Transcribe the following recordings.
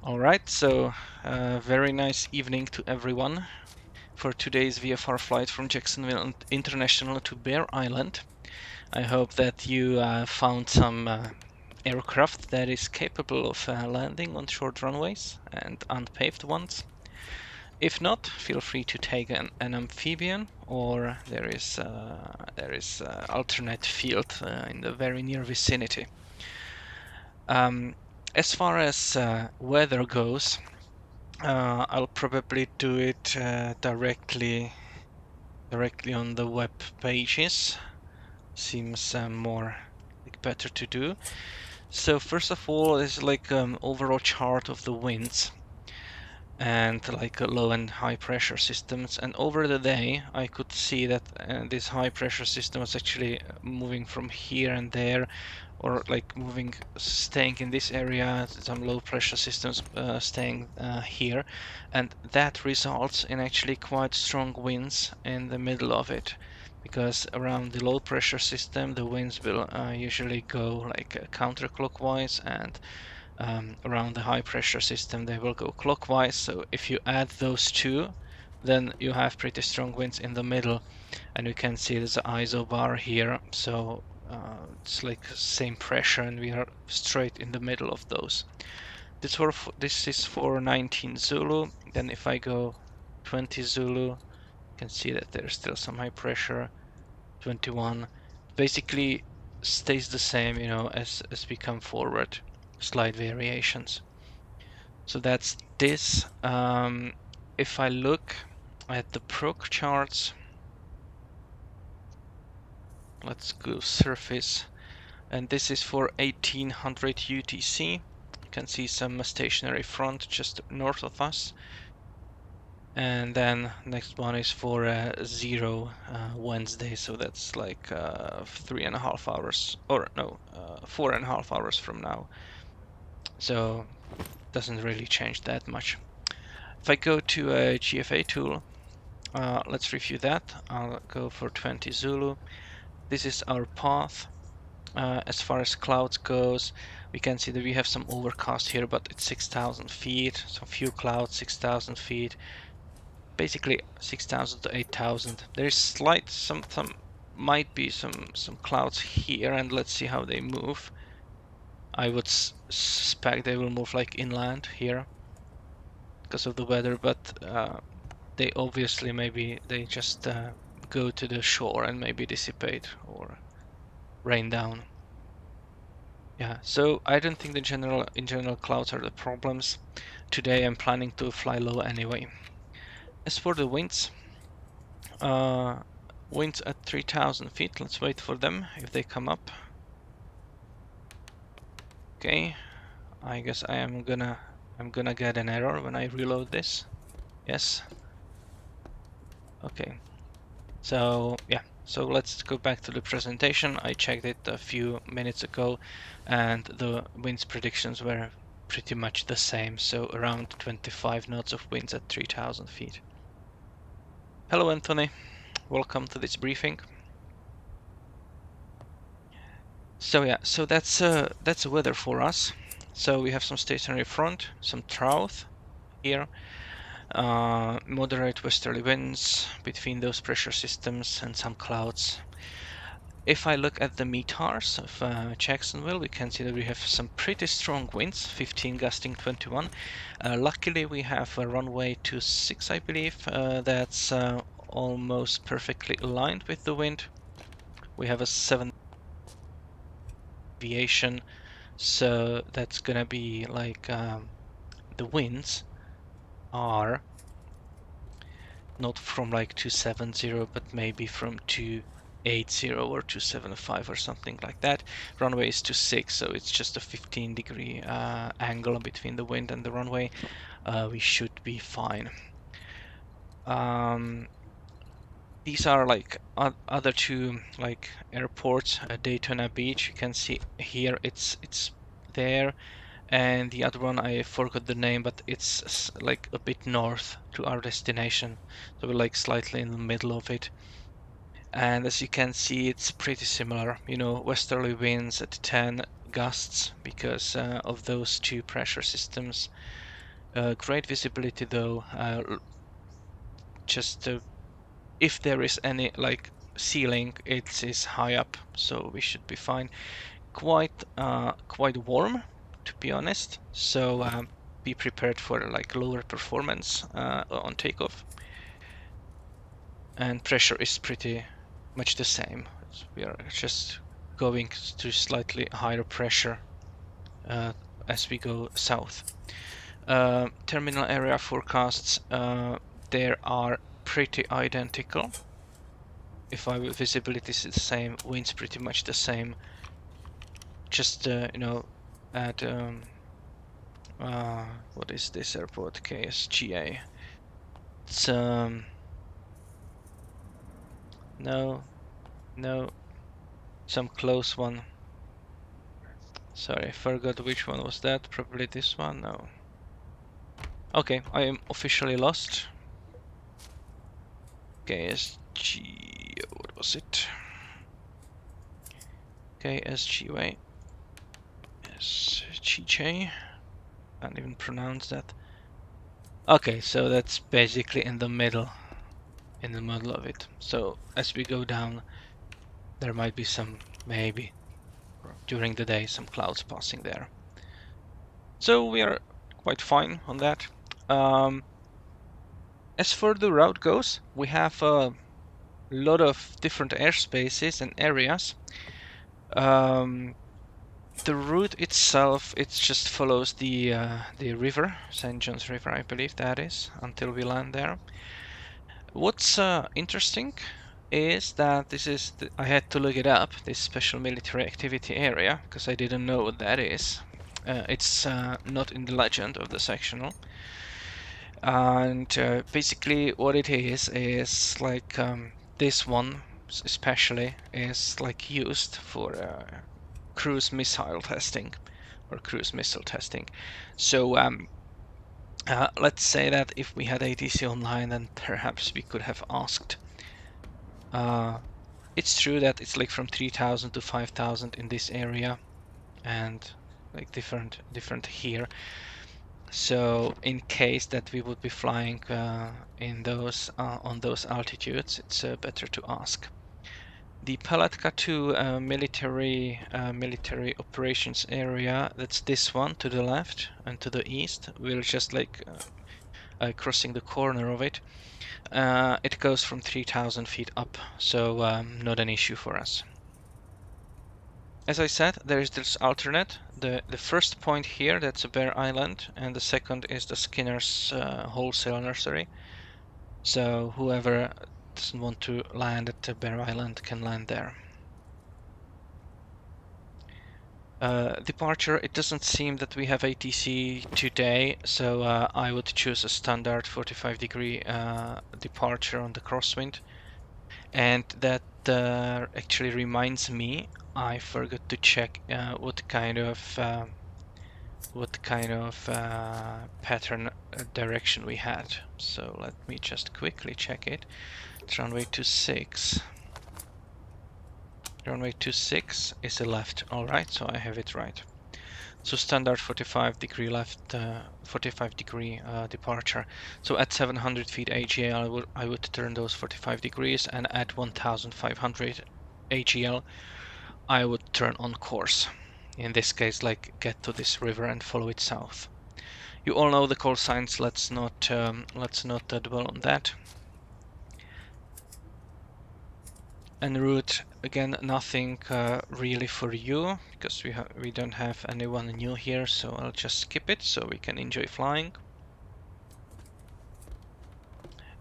Alright, so very nice evening to everyone for today's VFR flight from Jacksonville International to Bear Island. I hope that you found some aircraft that is capable of landing on short runways and unpaved ones. If not, feel free to take an amphibian, or there is alternate field in the very near vicinity. As far as weather goes, I'll probably do it directly on the web pages. Seems more better to do. So first of all is like overall chart of the winds and like low and high pressure systems. And over the day, I could see that this high pressure system was actually moving from here and there, or like staying in this area, some low pressure systems staying here, and that results in actually quite strong winds in the middle of it, because around the low pressure system the winds will usually go like counterclockwise, and around the high pressure system they will go clockwise. So if you add those two, then you have pretty strong winds in the middle, and you can see there's an ISO bar here, so it's like same pressure, and we are straight in the middle of those. This is for 19 Zulu. Then if I go 20 Zulu, you can see that there's still some high pressure. 21 basically stays the same, as we come forward. Slight variations. So that's this. If I look at the proc charts, let's go surface, and this is for 1800 UTC. You can see some stationary front just north of us. And then next one is for 0 Wednesday, so that's like 3.5 hours, or no, 4.5 hours from now. So doesn't really change that much. If I go to a GFA tool, let's review that. I'll go for 20 Zulu. This is our path. As far as clouds goes, we can see that we have some overcast here, but it's 6,000 feet. So few clouds, 6,000 feet. Basically 6,000 to 8,000. There is might be some clouds here, and let's see how they move. I would suspect they will move like inland here because of the weather, but they obviously maybe they just go to the shore and maybe dissipate or rain down. Yeah, so I don't think in general clouds are the problems. Today I'm planning to fly low anyway. As for the winds, winds at 3,000 feet, let's wait for them if they come up. Okay, I guess I'm gonna get an error when I reload this. Yes. Okay. So yeah, so let's go back to the presentation. I checked it a few minutes ago, and the winds predictions were pretty much the same, so around 25 knots of winds at 3,000 feet. Hello Anthony, welcome to this briefing. So yeah, so that's weather for us. So we have some stationary front, some trough here, moderate westerly winds between those pressure systems, and some clouds. If I look at the METARs of Jacksonville, we can see that we have some pretty strong winds, 15 gusting 21. Luckily, we have a runway 26, I believe. That's almost perfectly aligned with the wind. We have a 7 deviation, so that's gonna be like the winds are not from like 270, but maybe from 280 or 275 or something like that. Runway is 26, so it's just a 15-degree angle between the wind and the runway. We should be fine. These are like other two like airports, Daytona Beach. You can see here it's there, and the other one I forgot the name, but it's like a bit north to our destination, so we're like slightly in the middle of it. And as you can see, it's pretty similar, westerly winds at 10 gusts because of those two pressure systems. Great visibility though. Just if there is any like ceiling, it is high up, so we should be fine. Quite warm, to be honest. So be prepared for like lower performance on takeoff. And pressure is pretty much the same. We are just going to slightly higher pressure as we go south. Terminal area forecasts, there are pretty identical. If our visibility is the same, wind's pretty much the same. Just you know, at what is this airport? KSGA. It's no, some close one. Sorry, I forgot which one was that. Probably this one. No. Okay, I am officially lost. KSG. What was it? KSGA. SGJ. Can't even pronounce that. Okay, so that's basically in the middle of it. So as we go down, there might be some, maybe during the day, some clouds passing there. So we are quite fine on that. As for the route goes, we have a lot of different airspaces and areas. The route itself, it just follows the river, St. John's River, I believe that is, until we land there. What's interesting is that this is, I had to look it up, this special military activity area, because I didn't know what that is. It's not in the legend of the sectional. And basically what it is like this one especially is like used for cruise missile testing or cruise missile testing. So let's say that if we had ATC online, then perhaps we could have asked. It's true that it's like from 3,000 to 5,000 in this area, and like different here. So in case that we would be flying in those on those altitudes, it's better to ask. The Palatka 2 military operations area, that's this one to the left and to the east. We're just like crossing the corner of it. It goes from 3,000 feet up, so not an issue for us. As I said, there is this alternate. The first point here, that's a Bear Island, and the second is the Skinner's wholesale nursery. So whoever doesn't want to land at Bear Island can land there. Departure, it doesn't seem that we have ATC today, so I would choose a standard 45-degree departure on the crosswind. And that actually reminds me, I forgot to check what kind of pattern direction we had. So let me just quickly check it. It's runway 26. Runway 26 is a left. All right, so I have it right. So standard 45-degree left, 45-degree departure. So at 700 feet AGL, I would turn those 45 degrees, and at 1,500 AGL, I would turn on course. In this case, like get to this river and follow it south. You all know the call signs. Let's not dwell on that. En route, again, nothing really for you, because we don't have anyone new here, so I'll just skip it so we can enjoy flying.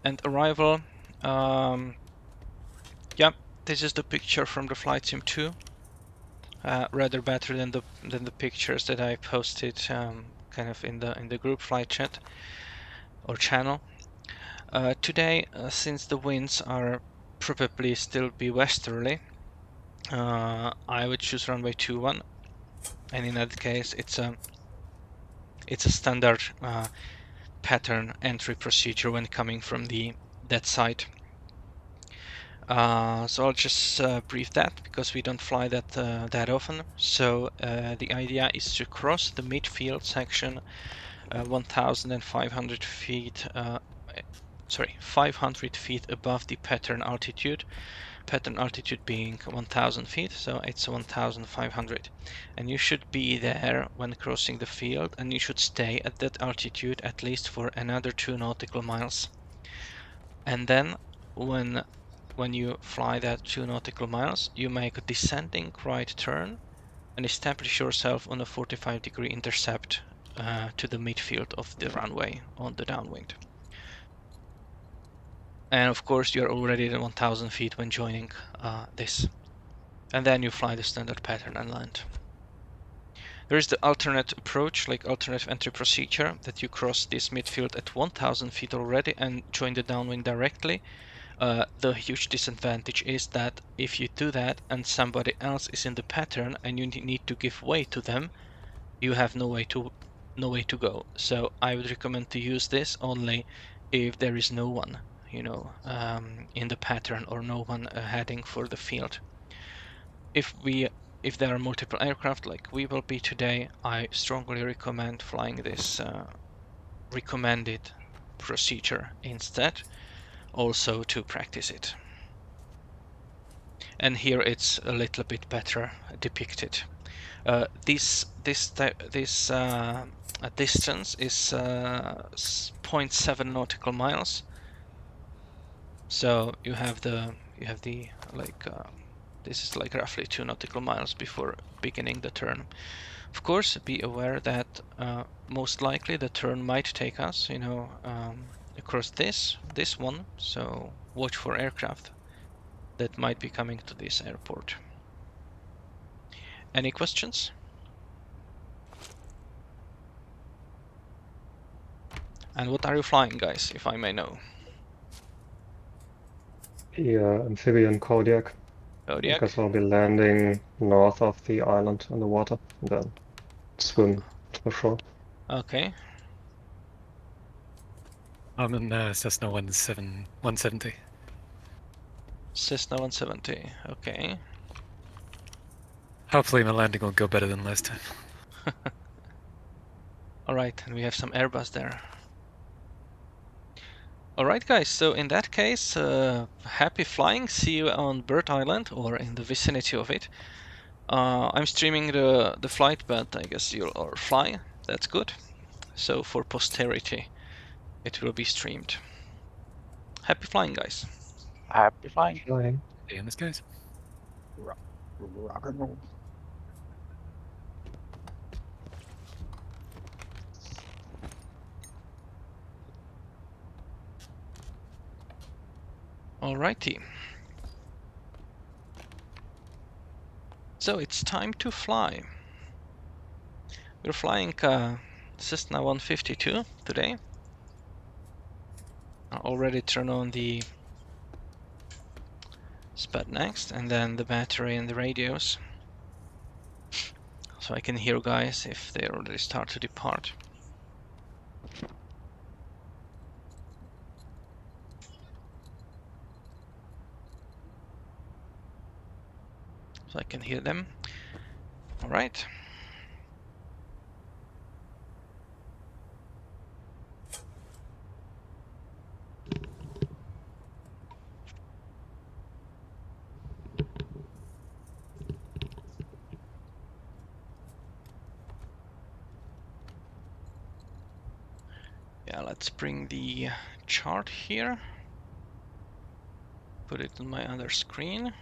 And arrival, yeah, this is the picture from the Flight Sim 2. Rather better than the pictures that I posted kind of in the group flight chat or channel. Today, since the winds are probably still be westerly, I would choose runway 21, and in that case it's a standard pattern entry procedure when coming from that side. So I'll just brief that, because we don't fly that often. So the idea is to cross the midfield section 1,500 feet, 500 feet above the pattern altitude being 1,000 feet, so it's 1,500. And you should be there when crossing the field, and you should stay at that altitude at least for another 2 nautical miles. And then when you fly that 2 nautical miles, you make a descending right turn and establish yourself on a 45-degree intercept to the midfield of the runway on the downwind. And of course, you're already at 1,000 feet when joining this. And then you fly the standard pattern and land. There is the alternate approach, like alternate entry procedure, that you cross this midfield at 1,000 feet already and join the downwind directly. The huge disadvantage is that if you do that and somebody else is in the pattern and you need to give way to them, you have no way to go. So I would recommend to use this only if there is no one, in the pattern or no one heading for the field. If there are multiple aircraft like we will be today, I strongly recommend flying this recommended procedure instead, also to practice it. And here it's a little bit better depicted. This distance is 0.7 nautical miles. So you have the like this is like roughly 2 nautical miles before beginning the turn. Of course, be aware that most likely the turn might take us, across this one. So watch for aircraft that might be coming to this airport. Any questions? And what are you flying, guys, if I may know? The amphibian KJAX. Kodiak? Because I'll be landing north of the island in the water and then swim to the shore. Okay. I'm in Cessna 170. Cessna 170, okay. Hopefully my landing will go better than last time. Alright, and we have some Airbus there. Alright guys, so in that case, happy flying, see you on Bear Island or in the vicinity of it. I'm streaming the flight, but I guess you'll all fly, that's good. So for posterity, it will be streamed. Happy flying, guys. Happy flying. Flying. See you in the skies. Rock and roll. Alrighty. So it's time to fly. We're flying Cessna 152 today. I'll already turn on the SPAD next, and then the battery and the radios. So I can hear guys if they already start to depart. So I can hear them. All right. Yeah, let's bring the chart here. Put it on my other screen.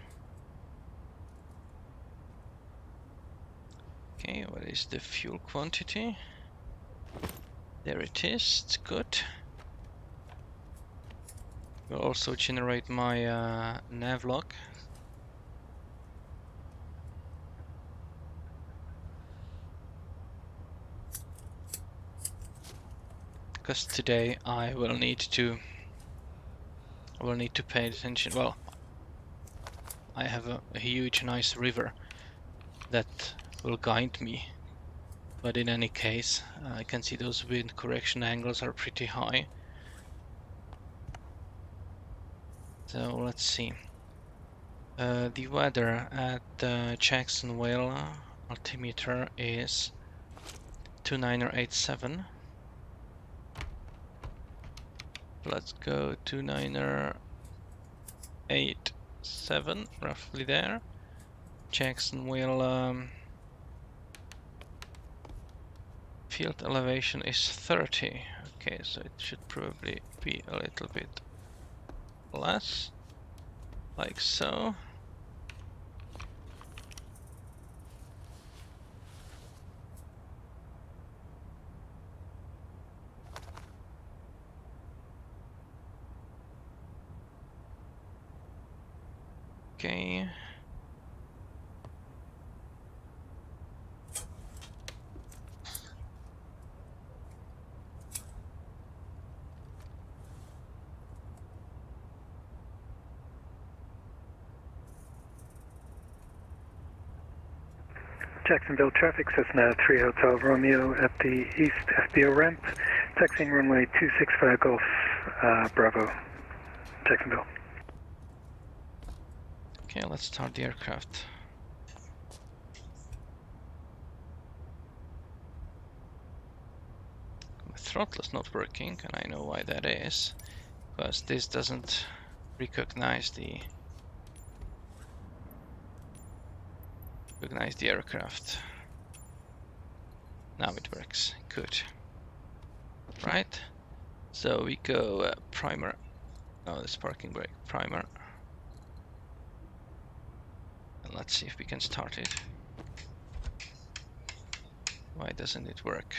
Okay, what is the fuel quantity? There it is, it's good. Will also generate my nav log. Because today I will need to pay attention. Well, I have a huge nice river that will guide me, but in any case I can see those wind correction angles are pretty high. So let's see. The weather at Jacksonville altimeter is 2987. Let's go to 987, roughly there. Jacksonville field elevation is 30. Okay, so it should probably be a little bit less, like so. Okay. Jacksonville traffic, Cessna 3 Hotel Romeo at the East FBO ramp, taxiing runway 265 Golf Bravo, Jacksonville. Okay, let's start the aircraft. My throttle is not working, and I know why that is, because this doesn't recognize the aircraft. Now it works. Good. Right. So we go primer. Oh, this parking brake. Primer. And let's see if we can start it. Why doesn't it work?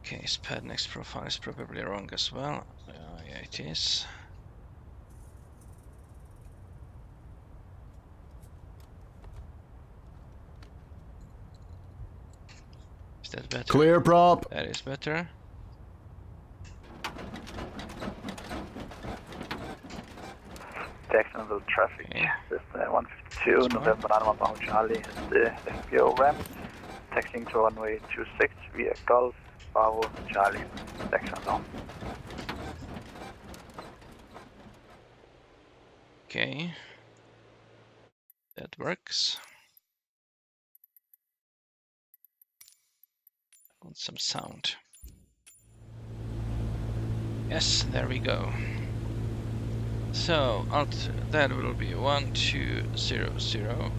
Okay, SPAD next profile is probably wrong as well. Yeah, it is. Is that better? Clear prop. That is better. Jacksonville traffic, Okay. Cessna 152, November 91 Bravo Charlie at the FBO ramp, taxiing to runway 26 via Golf, Bravo Charlie, Jacksonville. Okay. That works. I want some sound. Yes, there we go. So that will be 1200.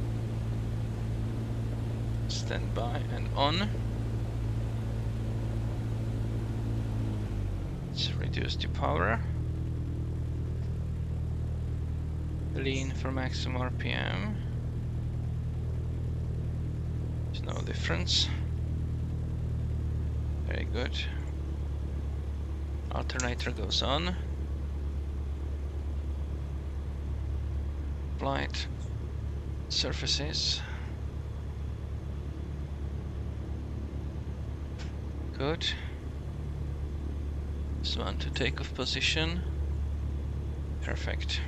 Stand by and on. Let's reduce the power. Lean for maximum RPM. There's no difference. Very good. Alternator goes on. Flight surfaces. Good. This one to takeoff position. Perfect.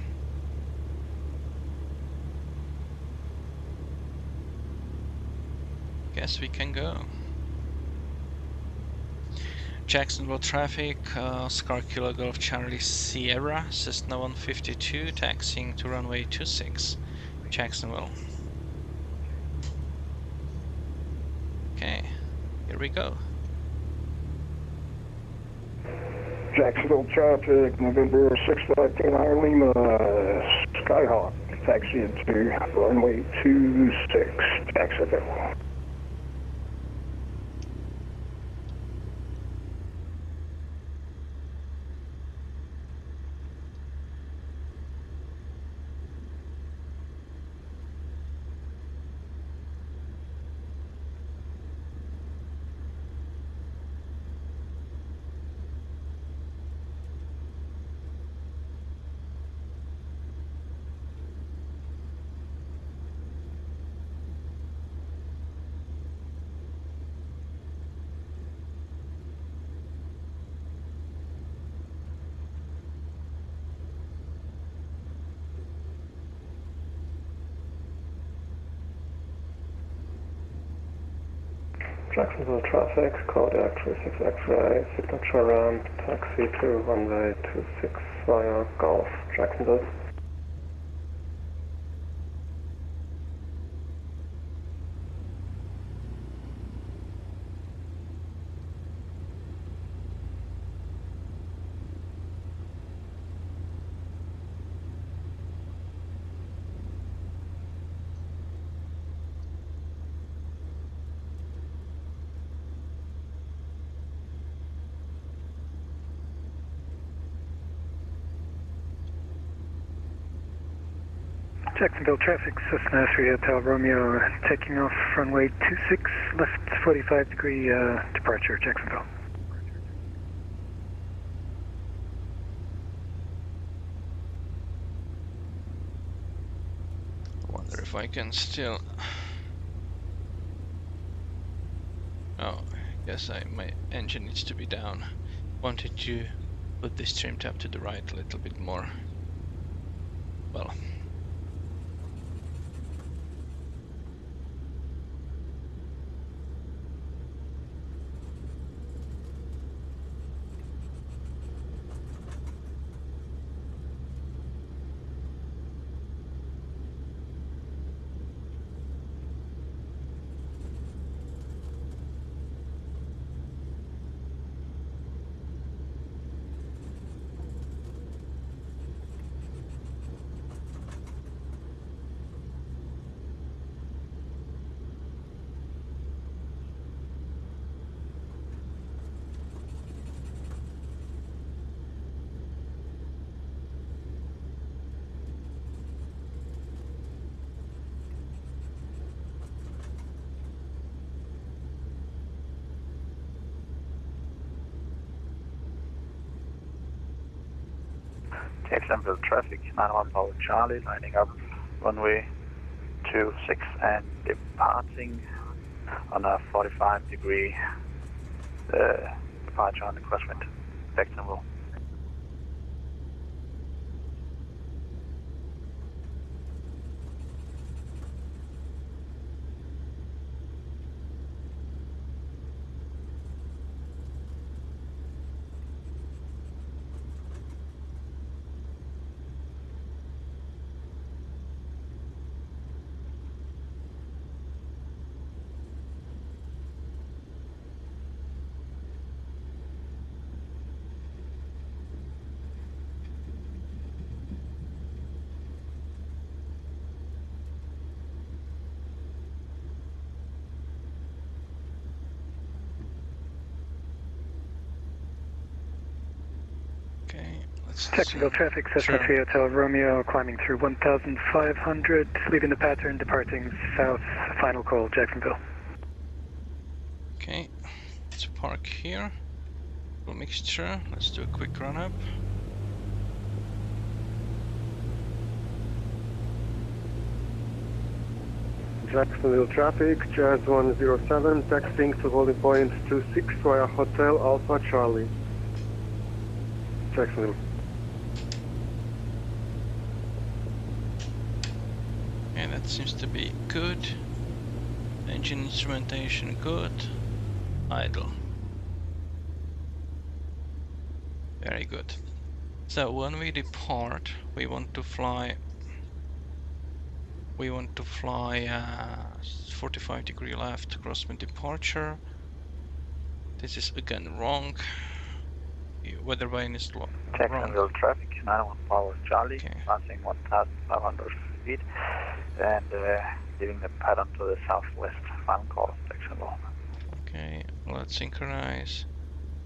Guess we can go. Jacksonville traffic, Scar Kilo Golf Charlie Sierra, Cessna 152, taxiing to runway 26, Jacksonville. Okay, here we go. Jacksonville traffic, November 659 Lima, Skyhawk, taxiing to runway 26, Jacksonville. Jacksonville traffic, Kodiak 36 X-ray, signature ramp, taxi to runway 26 via Golf, Jacksonville. Jacksonville traffic, Cessna 3 Hotel Romeo, taking off runway 26, left 45 degree departure, Jacksonville. I wonder if I can still... Oh, I guess my engine needs to be down. Wanted to put this trim tab to the right a little bit more. Well. Jacksonville traffic, 91 Bravo Charlie, lining up runway 26 and departing on a 45 degree departure on the crosswind, Jacksonville. Okay, let's Jacksonville traffic, Cessna Sure. 3 Hotel Romeo, climbing through 1,500, leaving the pattern, departing south, final call, Jacksonville. Okay, let's park here. Full mixture. Let's do a quick run up. Jacksonville traffic, Jazz 107, taxiing to holding point 26 via Hotel Alpha Charlie. Jacksonville. Okay, that seems to be good. Engine instrumentation good. Idle. Very good. So when we depart, we want to fly 45 degree left, crosswind departure. This is again wrong. The weather vane is wrong. Jacksonville traffic, 91 Bravo Charlie, Okay. passing 1,500 feet and leaving the pattern to the southwest, final call, Jacksonville. Okay, let's synchronize.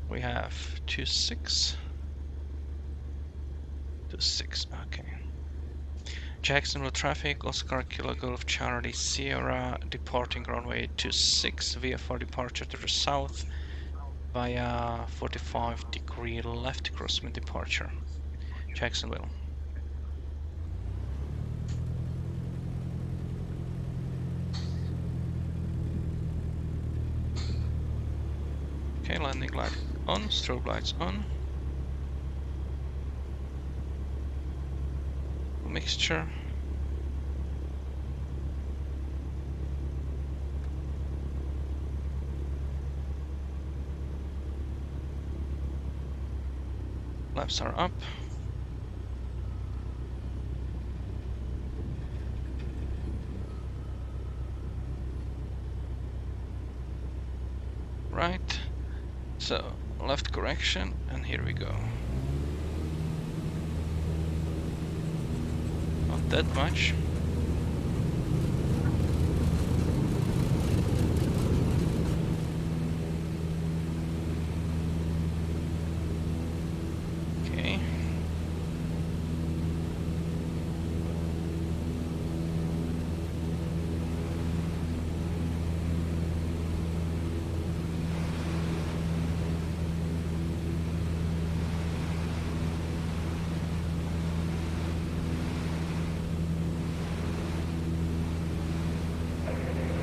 We have 26. 26, okay. Jacksonville traffic, Oscar Kilo Golf Charlie Sierra, departing runway 26, VFR departure to the south via 45 degree left crosswind departure, Jacksonville. Okay, landing light on, strobe lights on. Mixture. Flaps are up. Right. So, left correction, and here we go. Not that much. Okay.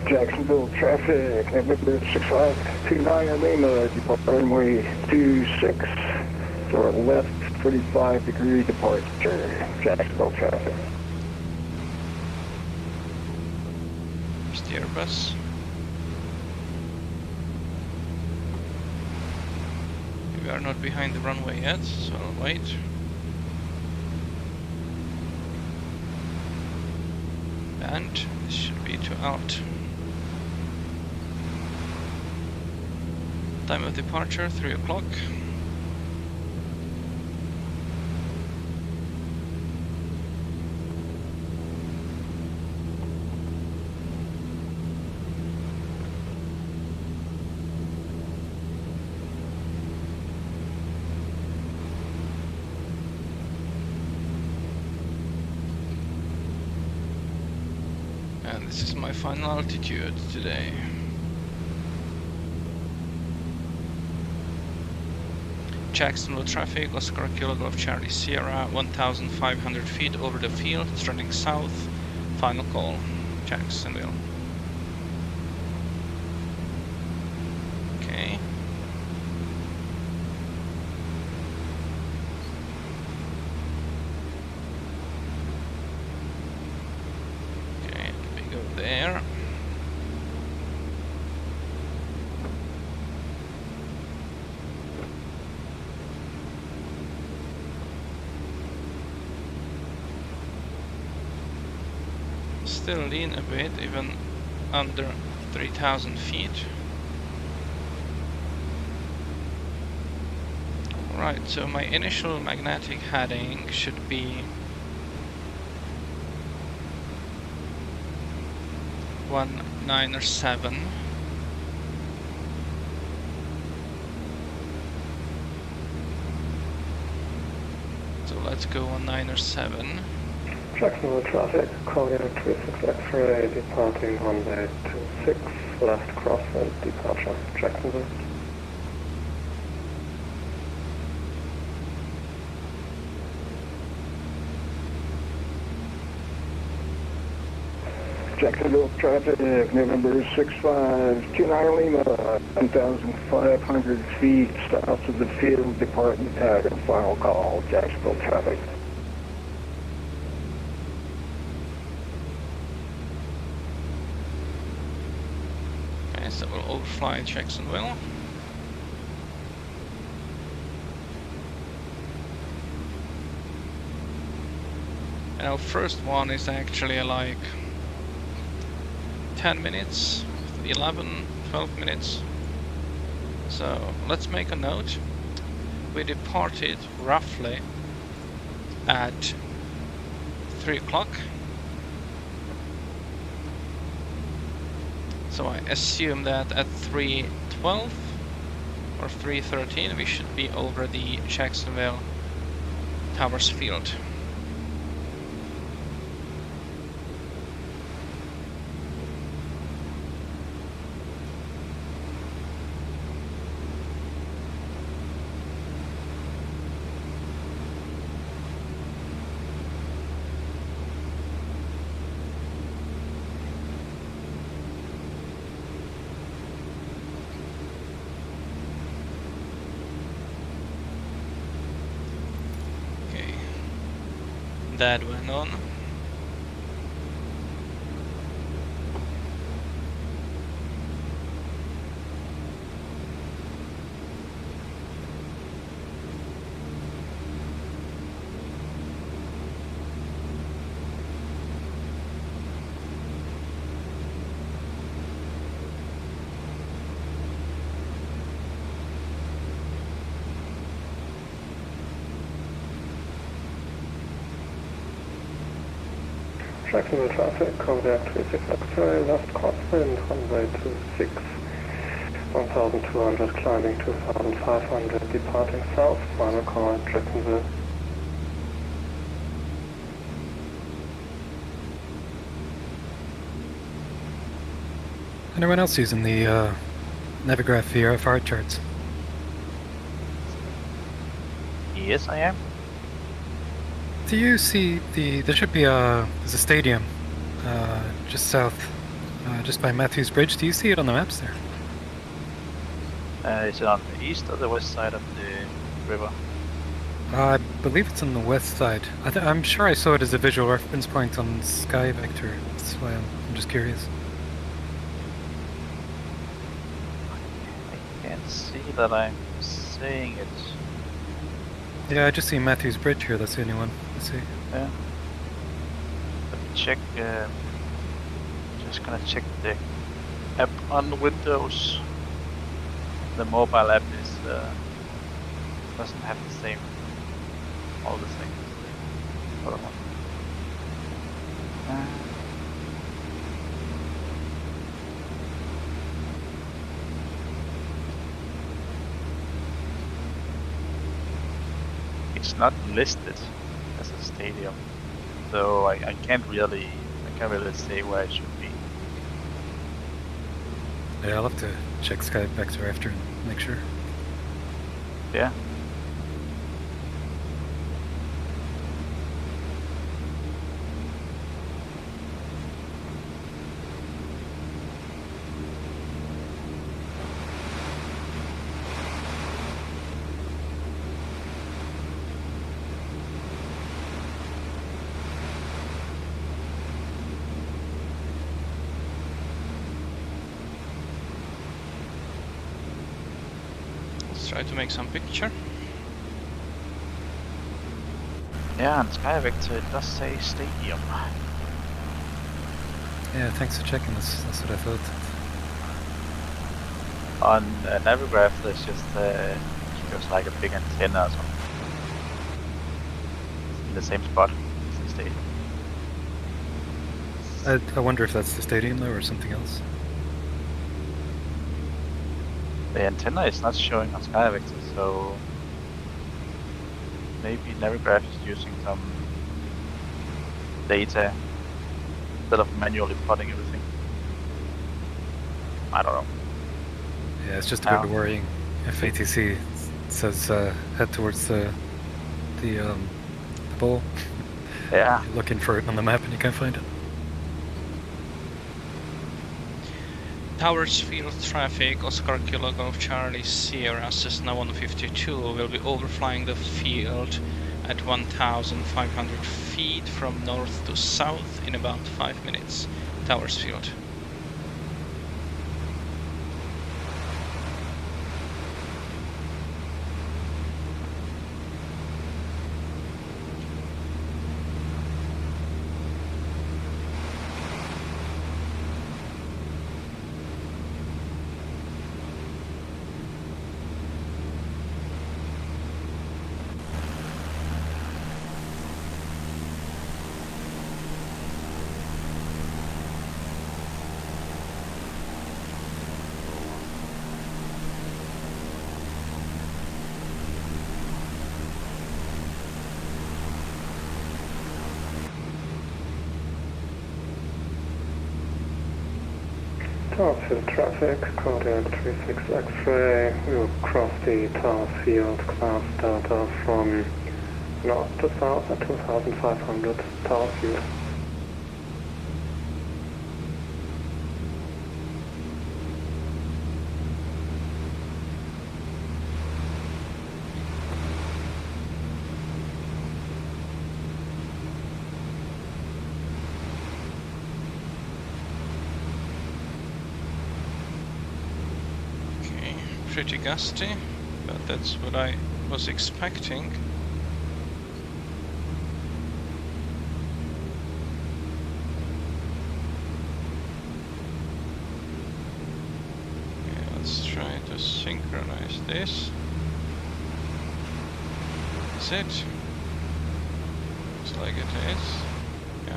Jacksonville traffic, November 6529 Lima, depart runway 26 for left 45-degree departure, Jacksonville traffic. There's the Airbus. We are not behind the runway yet, so I'll wait. And this should be to out. Time of departure, 3 o'clock. And this is my final altitude today. Jacksonville traffic, Oscar Kilo Golf Charlie Sierra, 1,500 feet over the field, it's running south. Final call, Jacksonville. Okay. Okay, we go there. Still lean a bit, even under 3,000 feet. Right, so my initial magnetic heading should be 197. So let's go 197. Jacksonville traffic, Kodiak 26 X-ray, departing runway 26, left crosswind, departure, Jacksonville. Jacksonville traffic, November 6529 Lima, 1,500 feet south of the field, departing pattern, final call, Jacksonville traffic. So we'll overfly Jacksonville. And our first one is actually like 10 minutes, 11, 12 minutes. So let's make a note. We departed roughly at 3 o'clock. So I assume that at 3:12 or 3:13 we should be over the Jacksonville Towers field. That went on. Jacksonville traffic, Kodiak 26 X-ray, left crosswind, runway 26, 1,200 climbing 2,500, departing south, final call, Jacksonville. Anyone else using the Navigraph VFR charts? Yes, I am. Do you see there should be there's a stadium just south Just by Matthews Bridge. Do you see it on the maps there? Is it on the east or the west side of the river? I believe it's on the west side. I'm sure I saw it as a visual reference point on Sky Vector. That's why I'm just curious. I can't see that I'm seeing it. Yeah, I just see Matthews Bridge here. That's the only one I see. Yeah. Let me check. Just gonna check the app on Windows. The mobile app is doesn't have the same all the things. Hold on. It's not listed as a stadium, so I can't really say where it should be. Yeah, I'll have to check Sky Vector after and make sure. Yeah. Let's try to make some picture. Yeah, on Sky Vector it does say stadium. Yeah, thanks for checking this. That's what I thought. On Navigraph there's just like a big antenna or something. In the same spot as the stadium. I wonder if that's the stadium though, or something else. The antenna is not showing on Sky Vector, so maybe Navigraph is using some data instead of manually plotting everything. I don't know. Yeah, it's just a bit worrying. If ATC says head towards the pole, Yeah. you're looking for it on the map and you can't find it. Towers field traffic, Oscar Kilo Golf Charlie Sierra Cessna 152 will be overflying the field at 1,500 feet from north to south in about 5 minutes. Towers field. Tower field traffic, coordinate 36 X-ray. We will cross the tower field class data from north to south at 2,500 tower field. Pretty gusty, but that's what I was expecting. Okay, let's try to synchronize this. Is it? Looks like it is. Yeah.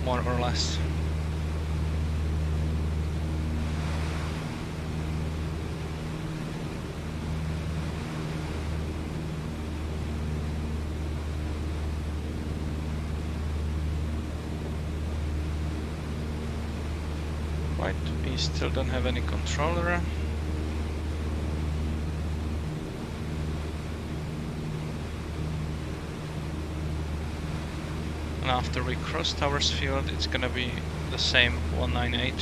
More or less. Right, we still don't have any controller. And after we cross Towers Field, it's gonna be the same 198.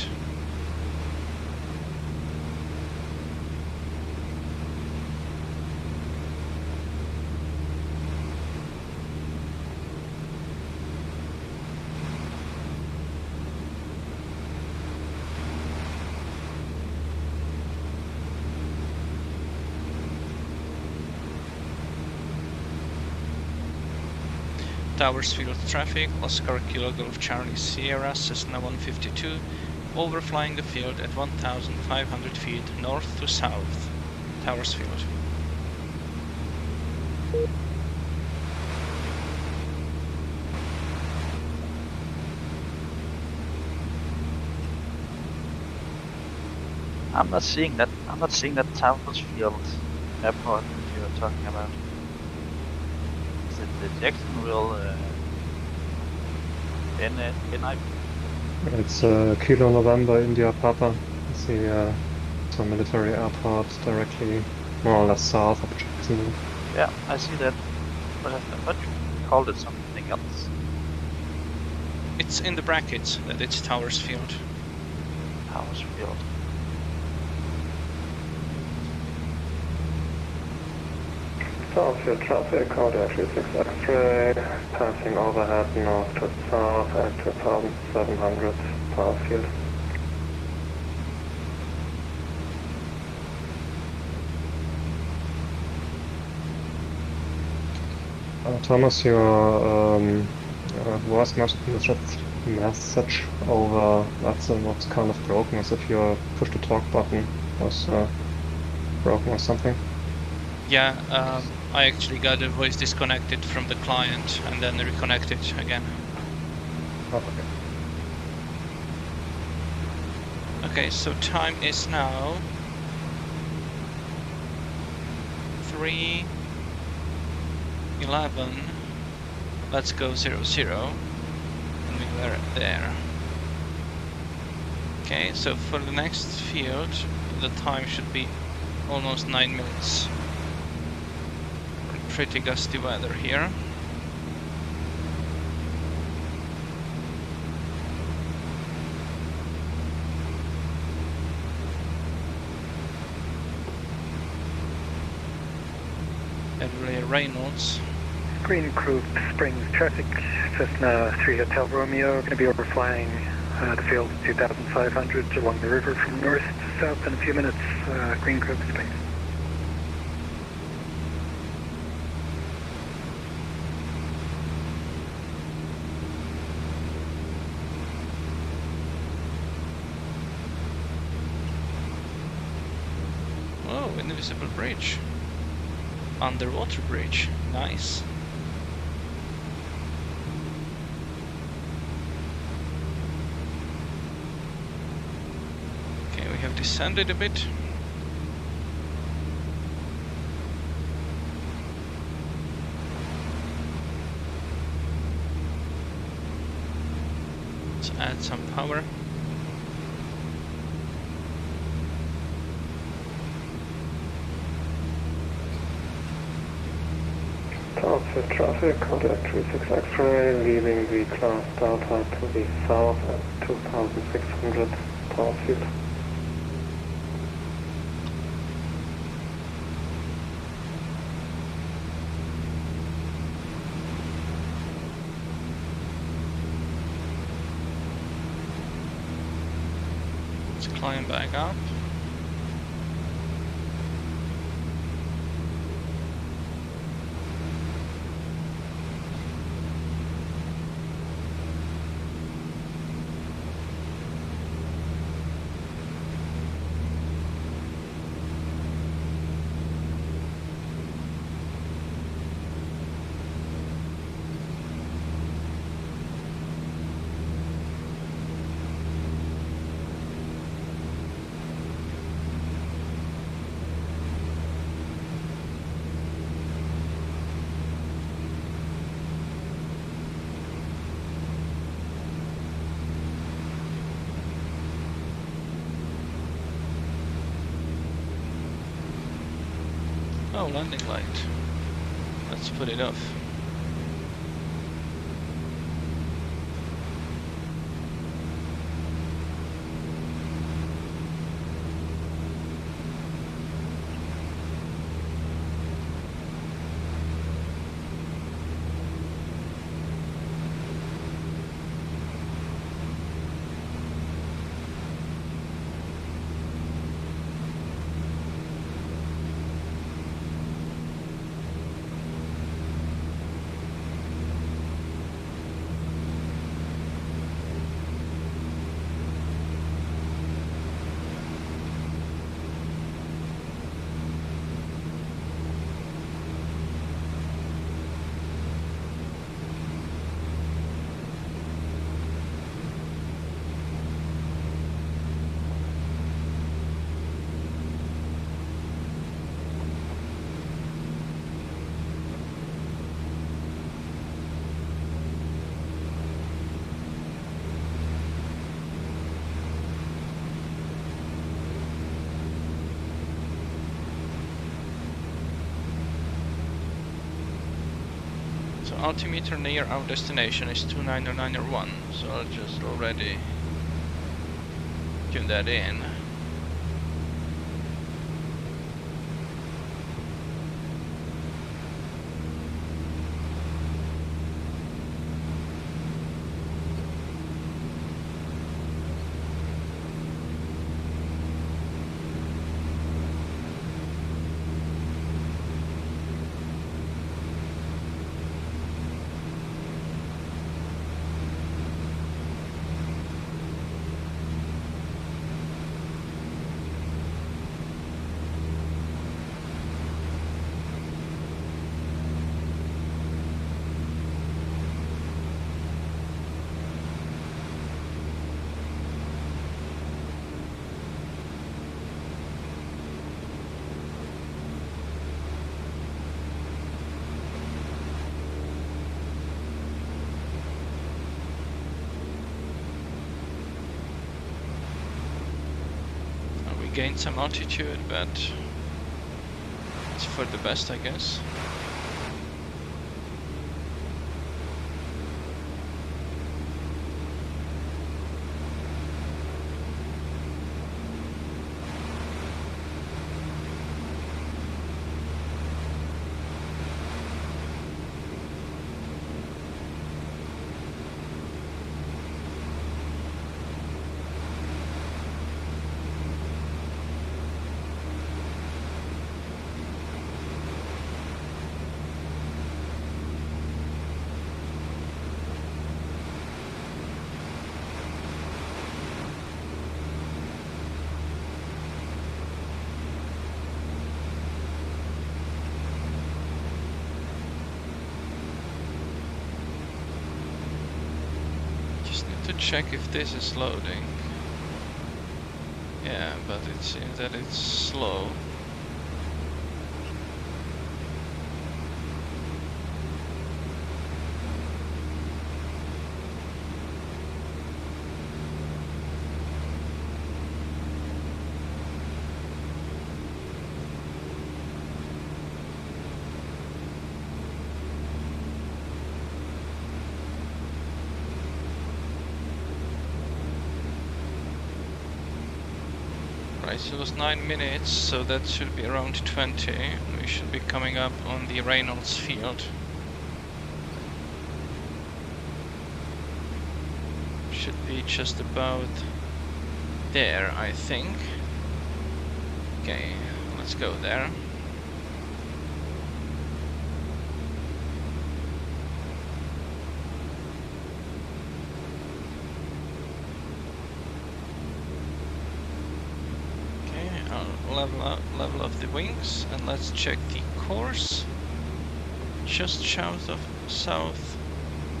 Towers field traffic, Oscar Kilo Golf Charlie Sierra, Cessna 152, overflying the field at 1,500 feet north to south. Towers field. I'm not seeing that. I'm not seeing that Towers Field airport that you were talking about. Is it the Jacksonville NIP? It's Kilo November India Papa. It's the military airport directly more or less south of Jacksonville. Yeah, I see that. But I thought you called it something else. It's in the brackets that it's Towers field. Towers Field. Towers field traffic, Kodiak 36 X-ray, passing overhead north to south at 2,700 Towers field. Thomas, your voice message over WhatsApp was kind of broken, as if your push to talk button was broken or something. Yeah, I actually got the voice disconnected from the client and then reconnected again. Okay. Okay, so time is now 3:11. Let's go 00, and we were there. Okay, so for the next field, the time should be almost 9 minutes. Pretty gusty weather here. Everly Reynolds. Green Group Springs traffic, Cessna 3 Hotel Romeo, going to be overflying the field 2,500 along the river from north to south in a few minutes. Green Group Springs. Oh, invisible bridge. Underwater bridge. Nice. Okay, we have descended a bit. Let's add some power. Towers field traffic, Kodiak 36 X-ray, leaving the class data to the south at 2,600 Towers field. Let's climb back up. Oh, landing light. Let's put it off. altimeter near our destination is 29091, so I'll just already tune that in. Gained some altitude, but it's for the best, I guess. To check if this is loading. Yeah, but it seems that it's slow. Right, so it was 9 minutes, so that should be around 20. We should be coming up on the Reynolds field. Should be just about there, I think. Okay, let's go there. Level of the wings, and let's check the course. Just south of south.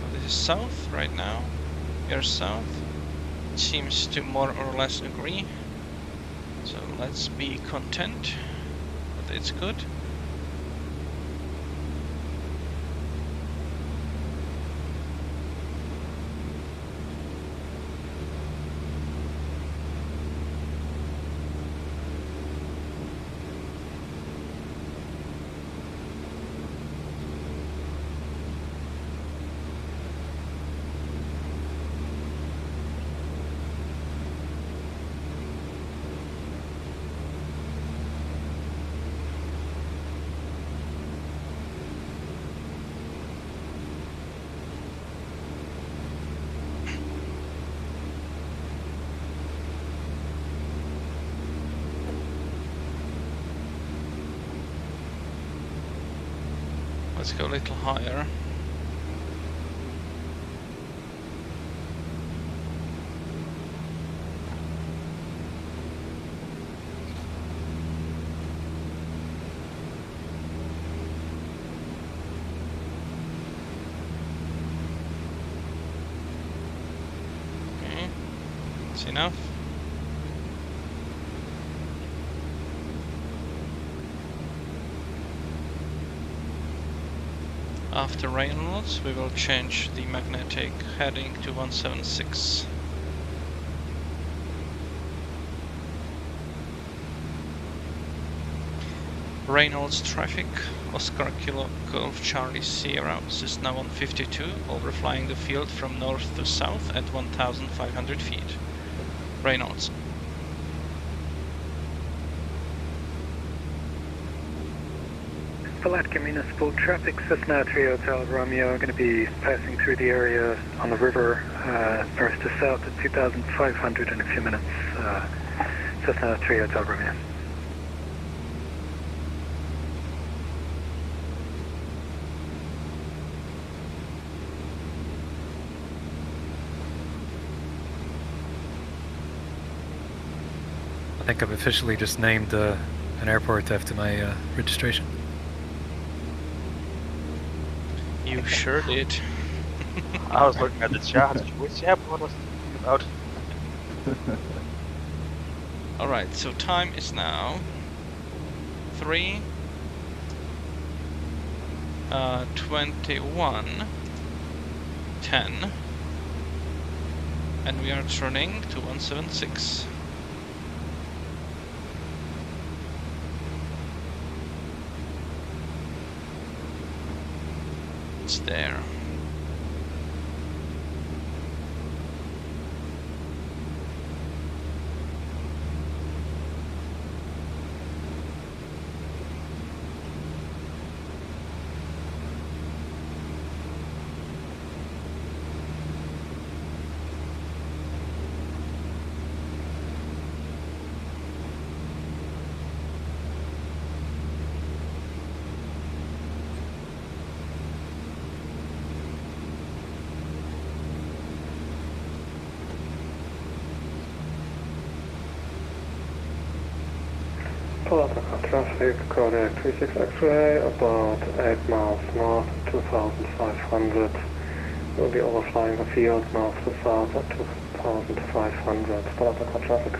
Oh, this is south right now. We are south. It seems to more or less agree. So let's be content. But it's good. Let's go a little higher. Okay, that's enough. After Reynolds, we will change the magnetic heading to 176. Reynolds traffic, Oscar Kilo Golf Charlie Sierra, Cessna 152, overflying the field from north to south at 1,500 feet. Reynolds. Palatka Municipal Traffic, Cessna 3 Hotel Romeo, going to be passing through the area on the river, north to south at 2,500 in a few minutes. Cessna 3 Hotel Romeo. I think I've officially just named an airport after my registration. You sure did. I was looking at the chart. Which airport was it about? Alright, so time is now 3:21:10, and we are turning to 176. It's there. Palatka traffic, Kodiak 36 X-ray, about 8 miles north, 2,500. We'll be overflying the field north to south at 2,500. Palatka traffic.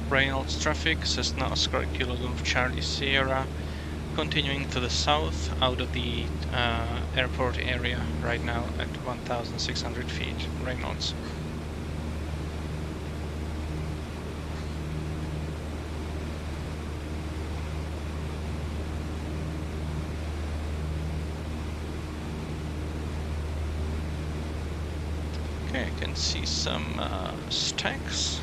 Reynolds traffic, Cessna Oscar Kilo Golf Charlie Sierra, continuing to the south out of the airport area right now at 1,600 feet. Reynolds. Okay, I can see some stacks.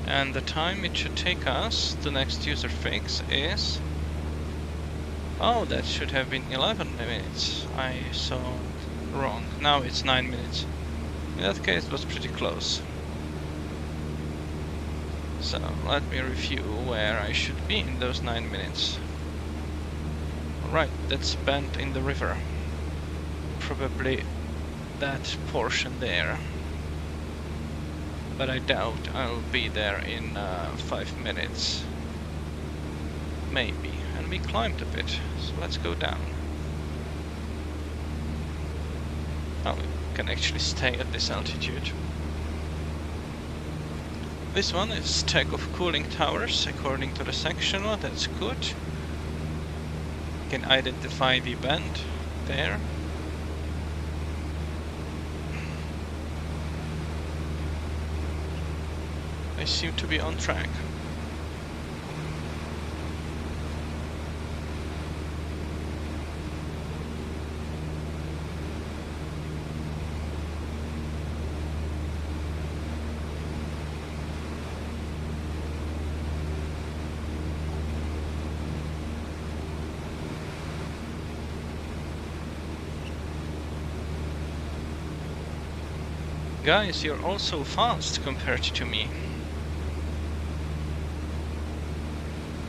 And the time it should take us, the next user fix is... Oh, that should have been 11 minutes. I saw wrong. Now it's 9 minutes. In that case, it was pretty close. So, let me review where I should be in those 9 minutes. Alright, that's bend in the river. Probably that portion there. But I doubt I'll be there in 5 minutes. Maybe. And we climbed a bit, so let's go down. Oh, we can actually stay at this altitude. This one is stack of cooling towers according to the sectional, that's good. You can identify the bend there. I seem to be on track. Guys, you're all so fast compared to me.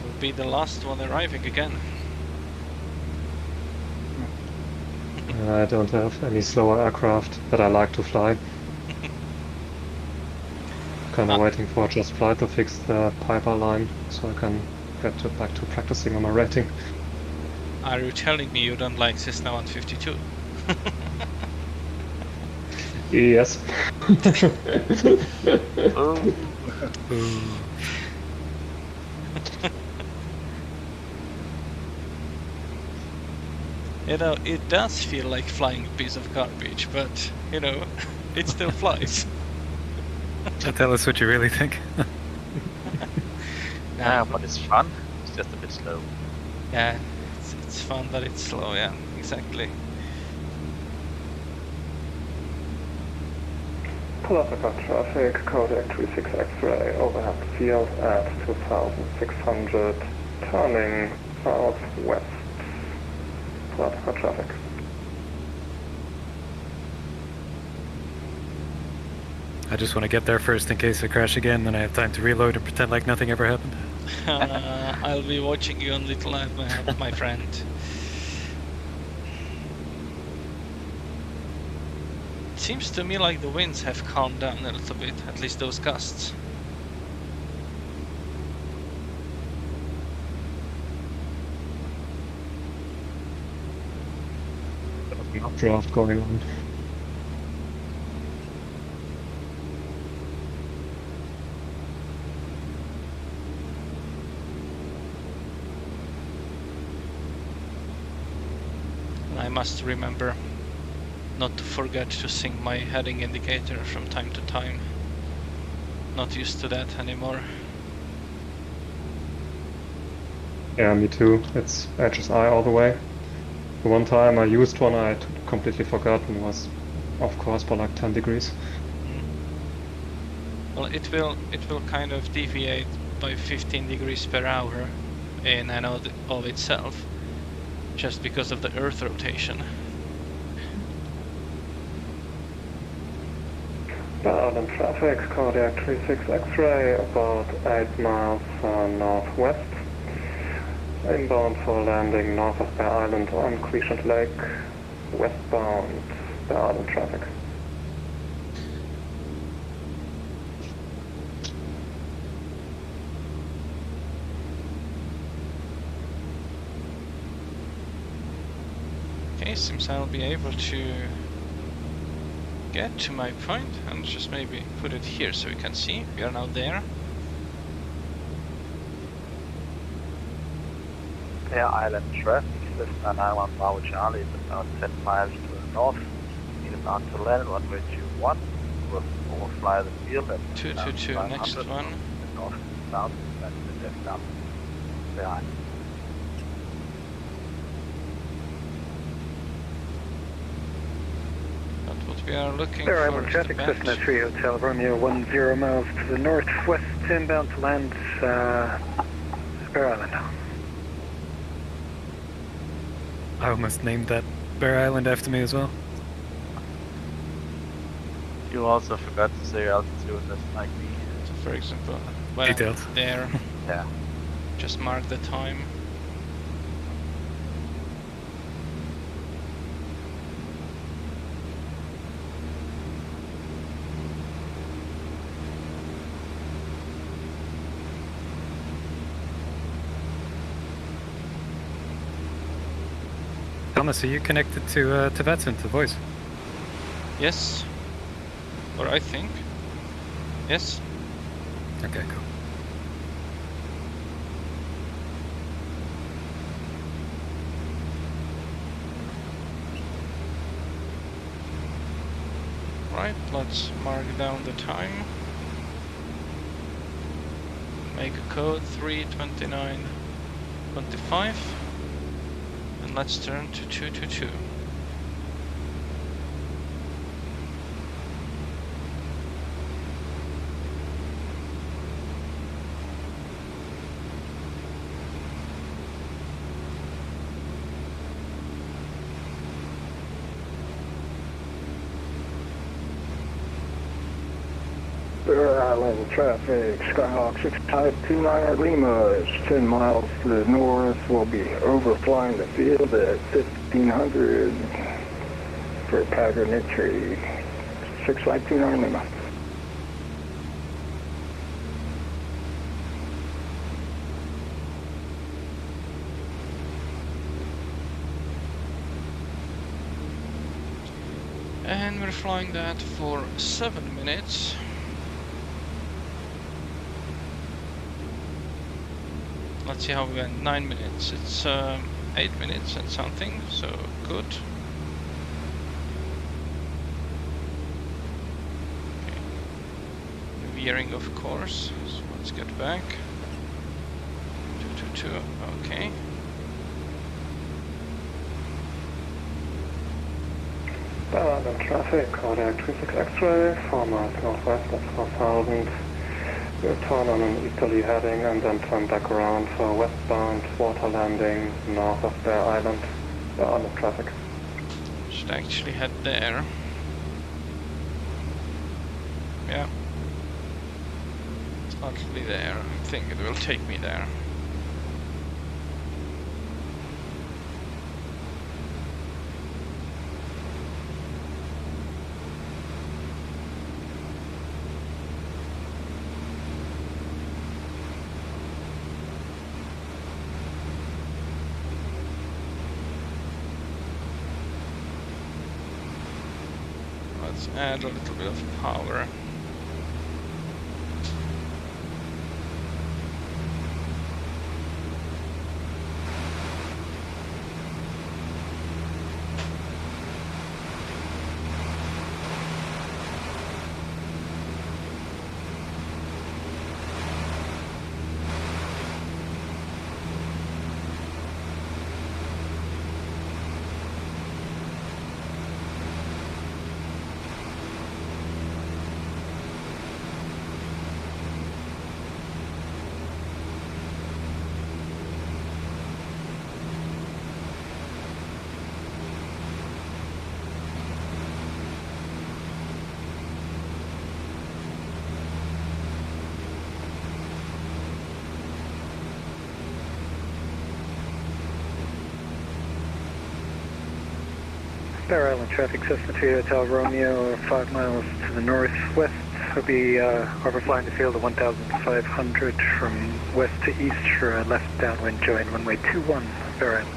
Will be the last one arriving again. I don't have any slower aircraft that I like to fly. kind of waiting for Just Flight to fix the Piper line so I can get back to practicing on my rating. Are you telling me you don't like Cessna 152? Yes. Oh, Ooh. You know, it does feel like flying a piece of garbage, but, you know, it still flies. Now tell us what you really think. yeah, but it's fun. It's just a bit slow. Yeah, it's fun that it's slow, yeah, exactly. Palatka traffic, Kodiak 36 X-ray, overhead field at 2600, turning southwest. Palatka traffic. I just want to get there first in case I crash again, then I have time to reload and pretend like nothing ever happened. I'll be watching you on Little Live Map, my friend. It seems to me like the winds have calmed down a little bit, at least those gusts. Draft going on. I must remember not to forget to sync my heading indicator from time to time. Not used to that anymore. Yeah, me too. It's HSI all the way. The one time I used one I completely forgotten was off course by like 10 degrees. Well, it will kind of deviate by 15 degrees per hour in and out of itself, just because of the Earth rotation. Bear Island traffic, Kodiak 36 X-ray, about 8 miles northwest. Inbound for landing north of Bear Island on Crescent Lake, westbound Bear Island traffic. Okay, seems I'll be able to get to my point and just maybe put it here so we can see. We are now there. Bear Island traffic, Cessna 91 Bravo Charlie is about 10 miles to the north. Inbound to land, runway 21. Will overfly the field at 222, next 500 one. north south and the left down Bear Island. But what we are looking Bear for Island is traffic, the Cessna batch. 3 Hotel Romeo 10 miles to the northwest, inbound to land Bear Island. I almost named that Bear Island after me as well. You also forgot to say altitude, that's like me. So for example, well, Detailed. there, Yeah. just mark the time. Thomas, are you connected to VATSTAR, to voice? Yes, or I think. Yes. Okay, cool. Right, let's mark down the time. Make a code 329.25 and let's turn to 222. Bear Island traffic, Skyhawk 6529 Lima is 10 miles to the north. We'll be overflying the field at 1500 for pattern entry. 6529 Lima. And we're flying that for 7 minutes. Let's see how we went. 9 minutes. It's 8 minutes and something, so good. Okay. Veering, of course. So let's get back. 222. Okay. Bear Island traffic, KJAX 26 X-ray, 4 miles northwest at 4000. We'll turn on an easterly heading and then turn back around for westbound water landing north of Bear Island. Bear Island traffic. Should actually head there. Yeah. It's actually there. I think it will take me there. Let's add a little bit of power. Bear Island traffic, Cessna 3 Hotel Romeo, 5 miles to the northwest. I'll be overflying the field at 1,500 from west to east for a left downwind join runway 21, Bear Island.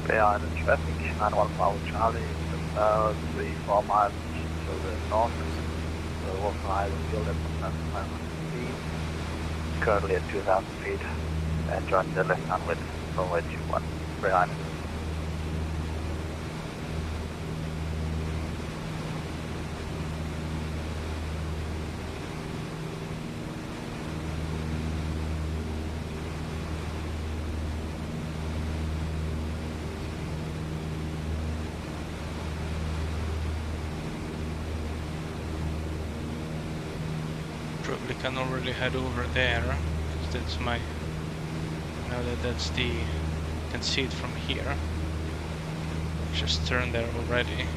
Bear Island traffic, 915 Charlie, about 3-4 miles to the north. So we'll fly the field at 1,500 feet, currently at 2,000 feet, and join the left downwind runway 21, Bear Island. Probably can already head over there, because that's my, now that that's the, you can see it from here. Just turn there already.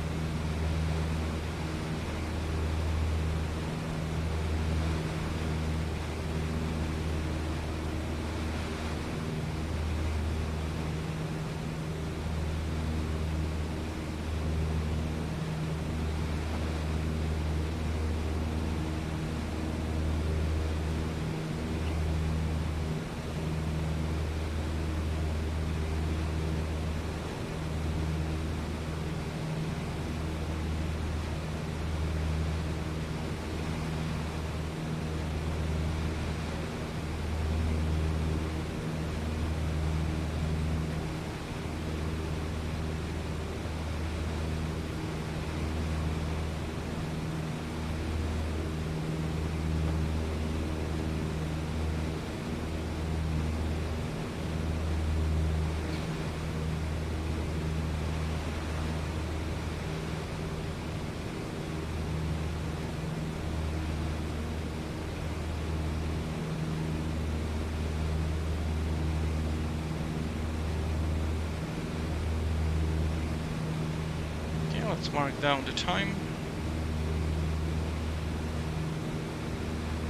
Let's mark down the time.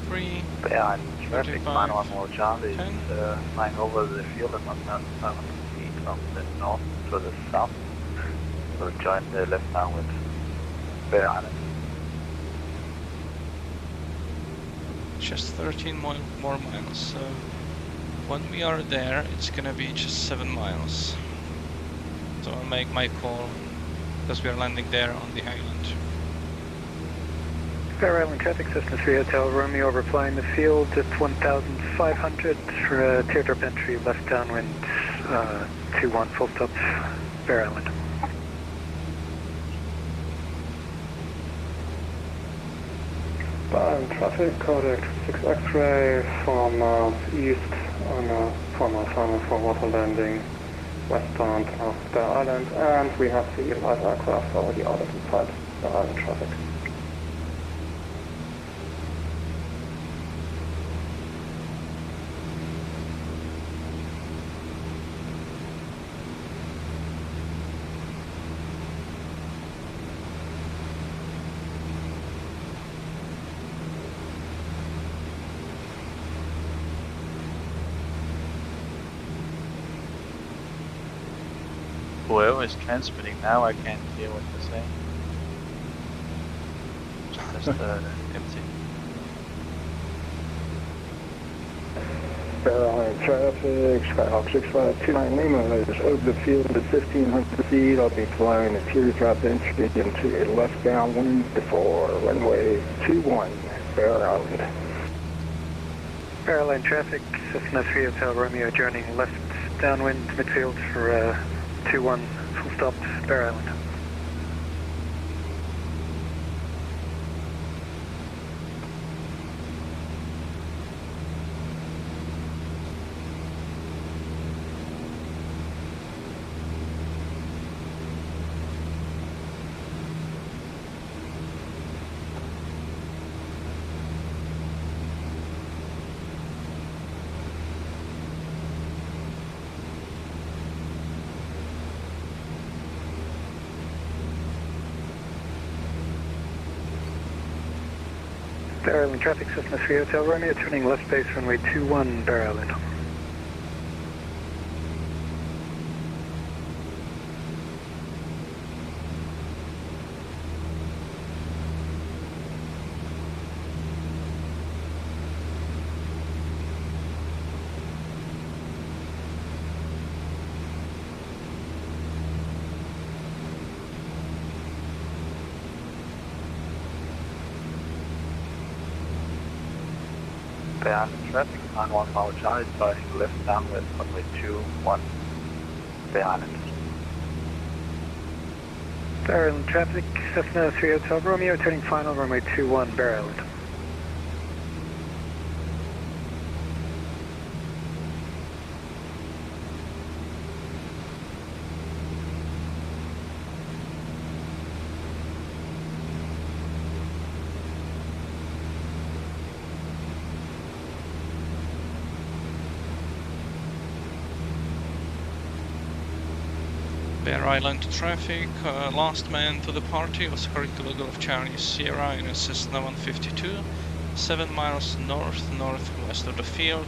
3. Bear Island traffic, 35, 911 Charlie, 10. flying over the field at 1,500 feet from the north to the south. We'll join the left downwind Bear Island. Just 13 more miles, so when we are there, it's gonna be just 7 miles. So I'll make my call, because we are landing there on the island. Bear Island traffic, Cessna 3 Hotel Romeo overflying the field at 1,500 for teardrop entry, left downwind, 21, full stop, Bear Island. Bear Island traffic, Kodak 6 X-ray from east on from our final for water landing westbound of Bear Island, and we have the light aircraft already out of inside Bear Island traffic. Whoever is transmitting now, I can't hear what they're saying. Just empty. Bear Island traffic, Skyhawk 6529 Lima is over the field at 1,500 feet. I'll be flying a teardrop entry into a left downwind for runway 21, Bear Island. Bear Island traffic, Cessna 3 Hotel Romeo joining left downwind midfield for 21, full stop, Bear Island. Bear Island traffic, Cessna 3 Hotel Romeo, turning left base runway 21, Bear Island. Bear Island traffic, 9-1 Power Charlie, starting left downwind runway 21, Bear Island. Bear Island traffic, Cessna 3 Hotel Romeo, turning final runway 21, Bear Island. Bear Island traffic, last man to the party, Oscar Kilo Golf Charlie Sierra in a Cessna 152, 7 miles northwest of the field,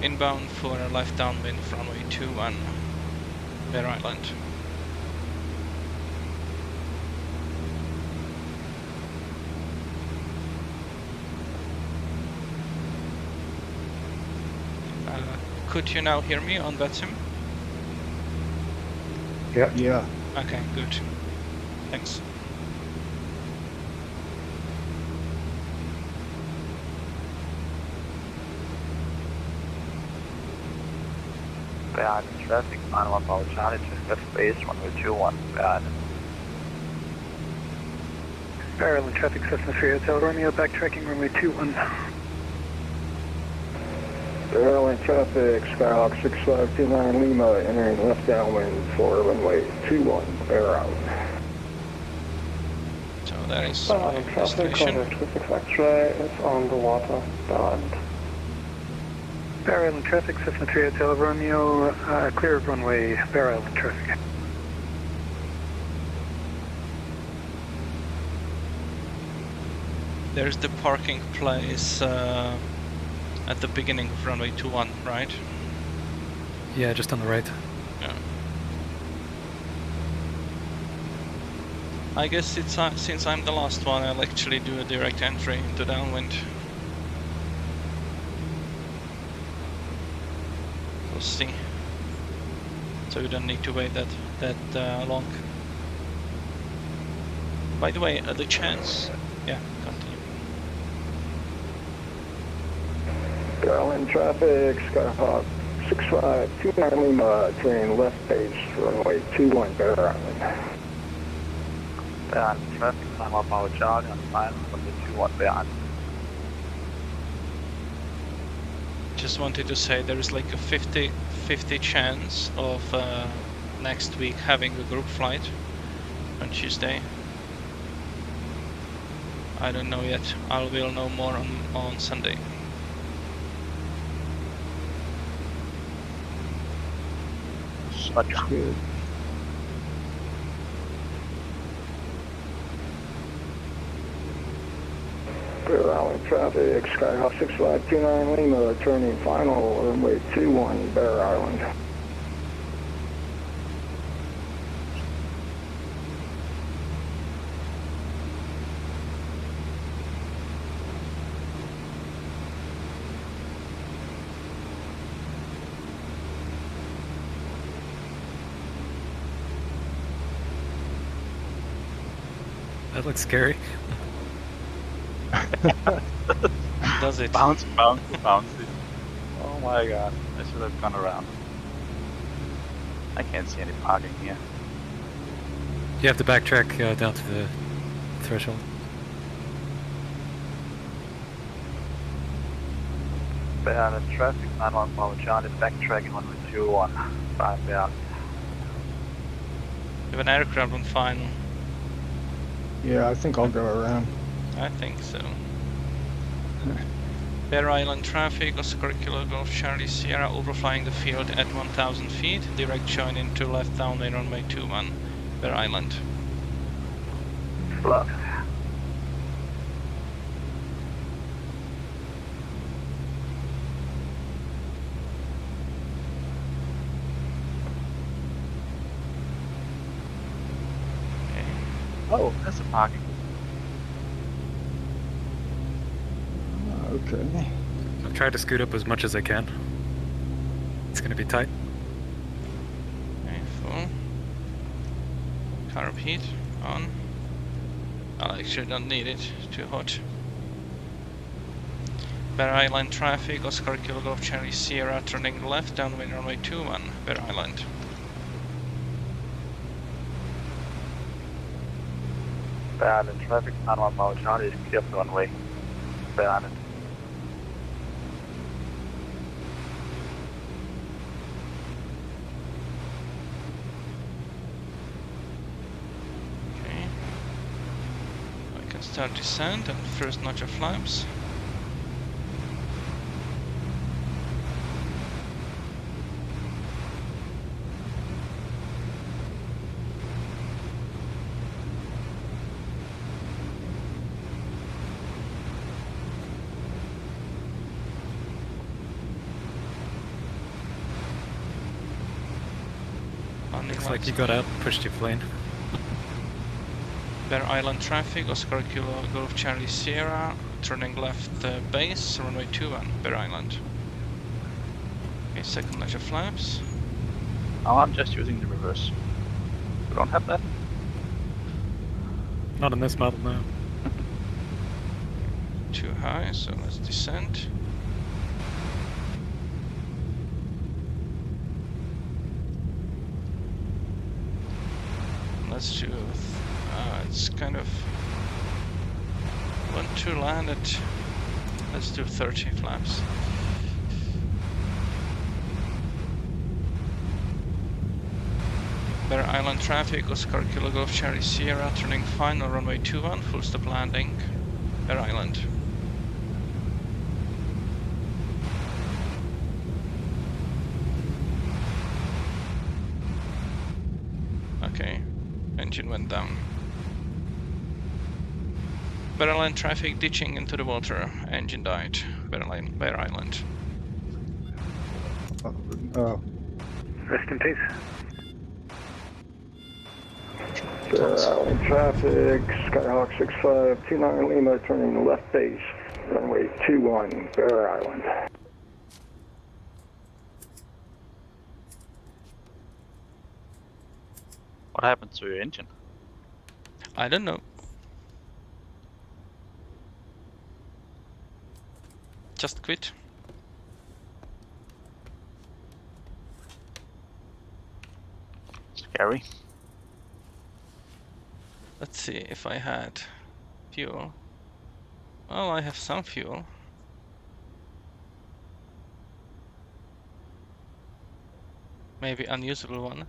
inbound for a left downwind runway 21, Bear Island. Could you now hear me on VATSTAR? Yeah. Okay, good. Thanks. Bear Island traffic, 9-1 Power Charlie, to left base runway 21, Bear Island. Bear Island traffic, Cessna 3 Hotel Romeo, backtracking runway 21. Bear Island traffic, Skyhawk 6529 Lima, entering left downwind for runway 21, Bear Island. So that is Bear my Island traffic, destination. Kodak 6 X-ray is on the water, Bear Island. Bear Island traffic, Cessna 3 Hotel Romeo, clear of runway, Bear Island traffic. There's the parking place at the beginning of runway 21, right? Yeah, just on the right. Yeah. I guess it's since I'm the last one, I'll actually do a direct entry into downwind. We'll see. So you don't need to wait that long. By the way, the chance... Yeah, continue. Bear Island traffic, Skyhawk 6529 Lima, turning left base, runway 21 Bear Island. Bear Island traffic, I'm up our Charlie on final from the 21 Bear Island. Just wanted to say there is like a 50-50 chance of next week having a group flight on Tuesday. I don't know yet. I will know more on Sunday. Such Good. Bear Island traffic, Skyhawk 6529 Lima, turning final, runway 21 Bear Island. That looks scary. Does it? bouncy. Oh my god, I should have gone around. I can't see any parking here. You have to backtrack down to the threshold. Bear Island traffic, 91 Bravo Charlie, backtracking 121, 5 Bear Island. We have an aircraft on final. Yeah, I think I'll go around. I think so. Bear Island traffic, Oscar Kilo Golf Charlie Sierra, overflying the field at 1000 feet, direct join into left downwind runway 21, Bear Island. Left. Oh, that's a parking. Okay. I'll try to scoot up as much as I can. It's gonna be tight. Okay, full. Carb heat on. I actually don't need it, too hot. Bear Island traffic, Oscar Kilo Golf Charlie Sierra, turning left downwind runway 21, Bear Island. Bear Island traffic, 91 Bravo Charlie, clear for runway. Bear Island. Okay. I can start descent and first notch of flaps. Looks like you got out and pushed your plane. Bear Island traffic, Oscar Kilo Golf Charlie Sierra, turning left base, runway 21, Bear Island. Okay, second notch of flaps. Oh, I'm just using the reverse. You don't have that? Not in this model, no. Too high, so let's descend. Let's do, it's kind of, want to land at, let's do 30 flaps. Bear Island traffic, Oscar Kilo Golf Charlie Sierra, turning final runway 21, full stop landing, Bear Island. Okay. Engine went down. Bear Island traffic ditching into the water. Engine died. Bear Island. Oh, Rest in peace. Bear Island traffic, Skyhawk 6529 Lima, turning left base, runway 21, Bear Island. What happened to your engine? I don't know. Just quit. Scary. Let's see if I had fuel. Well, I have some fuel. Maybe unusable one.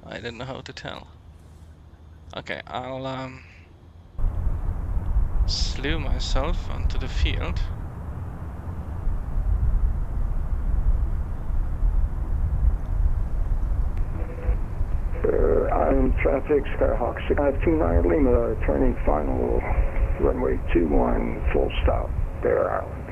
I don't know how to tell. Okay, I'll slew myself onto the field. Bear Island traffic, Skyhawk 6529 Lima, turning final, runway 21, full stop, Bear Island.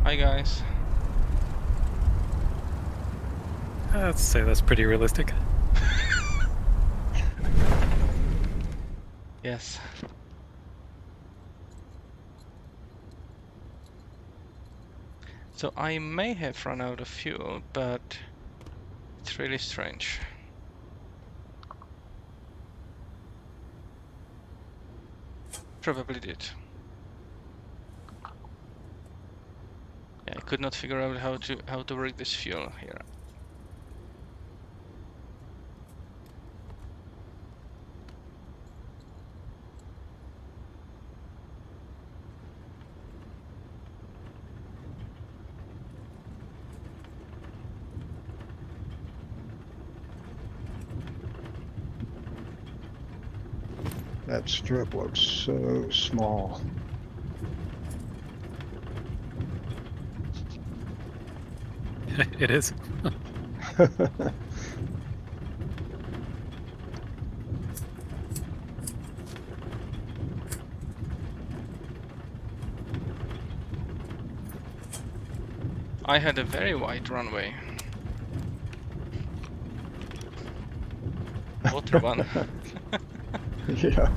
Hi guys. I'd say that's pretty realistic. Yes. So I may have run out of fuel, but it's really strange. Probably did. Yeah, I could not figure out how to work this fuel here. That strip looks so small. It is. I had a very wide runway. Water one. Yeah.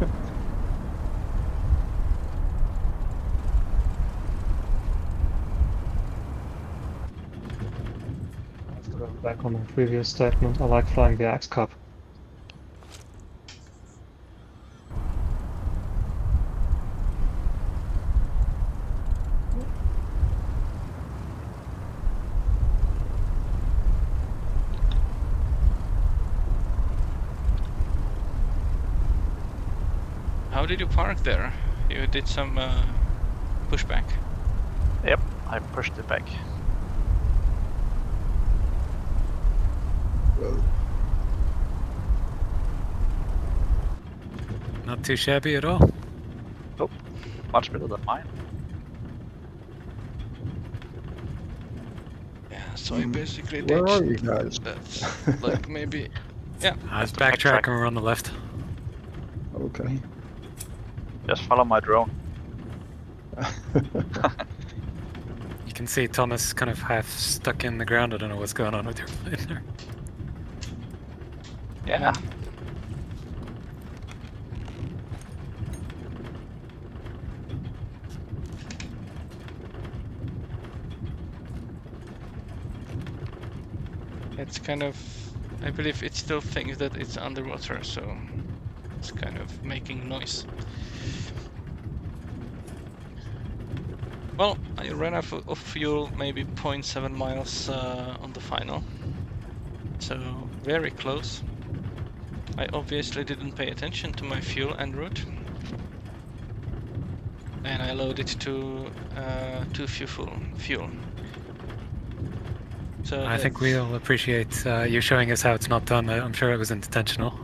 Back on my previous statement, I like flying the Axe Cup. How did you park there? You did some pushback? Yep, I pushed it back. Well, Not too shabby at all. Nope, much better than mine. Yeah, so I basically where are did you guys? that. Like maybe, yeah. I was to backtrack. backtracking, we're on the left. Okay. Just follow my drone. You can see Thomas kind of half stuck in the ground. I don't know what's going on with your plane there. Yeah. It's kind of, I believe it still thinks that it's underwater, so it's kind of making noise. Well, I ran out of fuel, maybe 0.7 miles on the final, so very close. I obviously didn't pay attention to my fuel en route, and I loaded too few fuel. So I think we'll appreciate you showing us how it's not done. I'm sure it was intentional.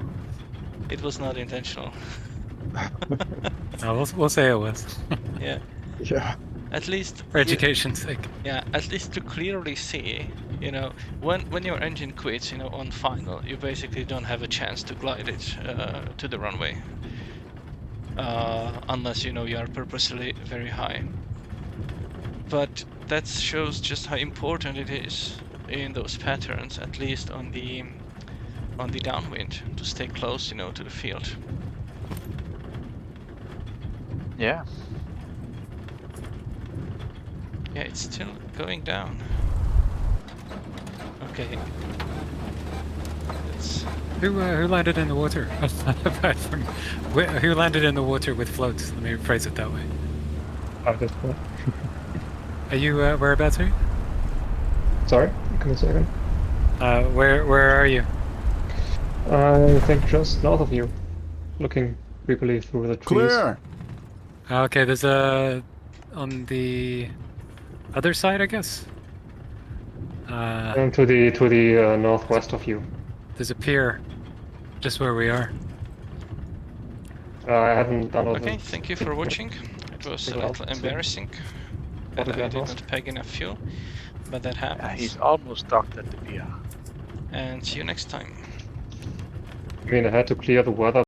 it was not intentional. We'll say it was. Yeah. Yeah. At least For education's sake. yeah, at least to clearly see, you know, when your engine quits, you know, on final, you basically don't have a chance to glide it to the runway, unless you know you are purposely very high. But that shows just how important it is in those patterns, at least on the downwind, to stay close, you know, to the field. Yeah. Yeah, it's still going down. Okay. It's Who landed in the water? Apart from who landed in the water with floats? Let me phrase it that way. I did. Are you whereabouts are you? Sorry, can you say again? Where are you? I think just north of you, looking creepily through the trees. Clear. Okay, there's a on the other side, I guess. And to the northwest of you. There's a pier, just where we are. I haven't done all okay. the- Thank you for watching. It was a Figure out little to- embarrassing what that to I get did lost. not peg enough fuel, but that Yeah, happens. he's almost docked at the pier. And see you next time. I mean, I had to clear the weather